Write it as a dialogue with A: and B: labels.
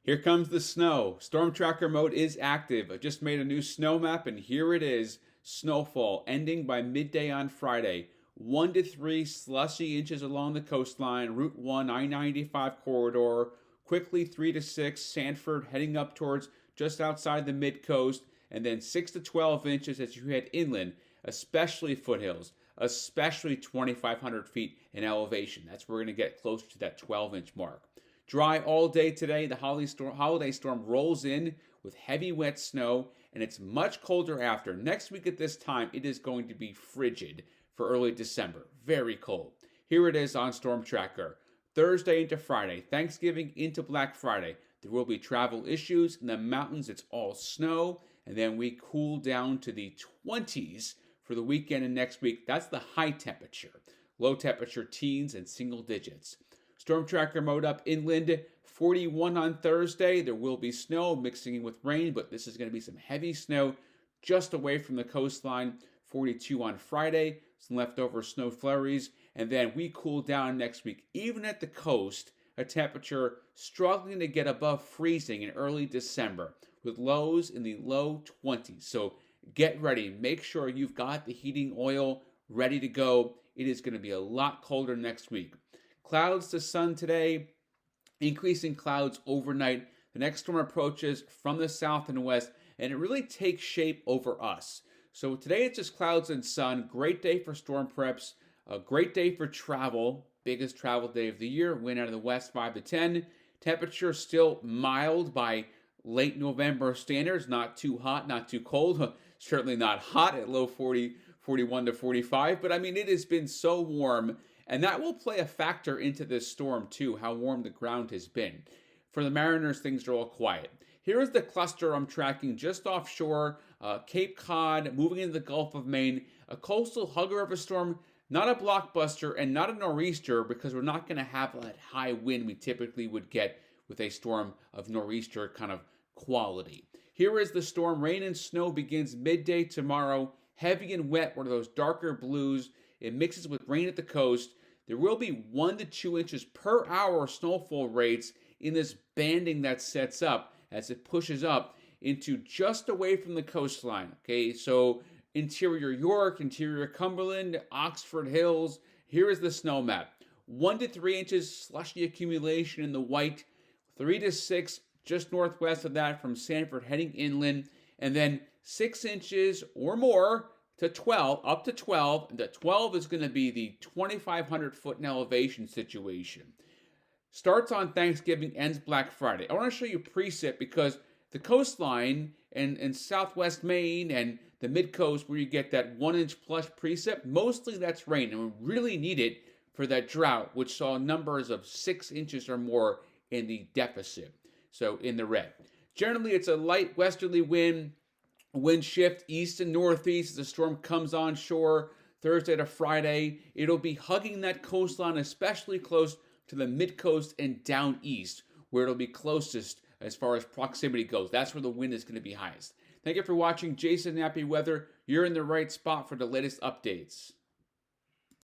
A: Here comes the snow. Storm tracker mode is active. I just made a new snow map, and here it is. Snowfall ending by midday on Friday. 1 to 3 slushy inches along the coastline, Route 1 I-95 corridor. Quickly 3 to 6 Sanford heading up towards just outside the mid coast, and then 6 to 12 inches as you head inland, especially foothills, especially 2,500 feet in elevation. That's where we're going to get closer to that 12-inch mark. Dry all day today. The holiday storm rolls in with heavy wet snow, and it's much colder after. Next week at this time, it is going to be frigid for early December. Very cold. Here it is on Storm Tracker. Thursday into Friday, Thanksgiving into Black Friday. There will be travel issues. In the mountains, it's all snow, and then we cool down to the 20s for the weekend and next week. That's the high temperature. Low temperature teens and single digits. Storm tracker mode up inland, 41 on Thursday. There will be snow mixing in with rain, but this is going to be some heavy snow just away from the coastline. 42 on Friday, some leftover snow flurries, and then we cool down next week. Even at the coast, a temperature struggling to get above freezing in early December with lows in the low 20s. So get ready. Make sure you've got the heating oil ready to go. It is going to be a lot colder next week. Clouds to sun today, increasing clouds overnight. The next storm approaches from the south and west, and it really takes shape over us. So today it's just clouds and sun. Great day for storm preps. A great day for travel. Biggest travel day of the year. Wind out of the west 5 to 10. Temperature still mild by late November standards. Not too hot, not too cold. Certainly not hot at low 40, 41 to 45. But I mean, it has been so warm. And that will play a factor into this storm too, how warm the ground has been. For the Mariners, things are all quiet. Here is the cluster I'm tracking just offshore, Cape Cod, moving into the Gulf of Maine. A coastal hugger of a storm, not a blockbuster and not a nor'easter, because we're not going to have that high wind we typically would get with a storm of nor'easter kind of quality. Here is the storm. Rain and snow begins midday tomorrow. Heavy and wet, one of those darker blues. It mixes with rain at the coast. There will be 1 to 2 inches per hour snowfall rates in this banding that sets up as it pushes up into just away from the coastline. Okay, so interior York, interior Cumberland, Oxford Hills. Here is the snow map. 1 to 3 inches slushy accumulation in the white. 3 to 6 just northwest of that from Sanford heading inland. And then 6 inches or more to 12, up to 12. The 12 is going to be the 2,500 foot in elevation situation. Starts on Thanksgiving, ends Black Friday. I want to show you precip because the coastline and southwest Maine and the mid-coast where you get that 1 inch plus precip, mostly that's rain, and we really need it for that drought, which saw numbers of 6 inches or more in the deficit, so in the red. Generally, it's a light westerly wind shift east and northeast as the storm comes on shore Thursday to Friday. It'll be hugging that coastline, especially close to the mid-coast and down east, where it'll be closest as far as proximity goes. That's where the wind is going to be highest. Thank you for watching Jason Nappy Weather. You're in the right spot for the latest updates.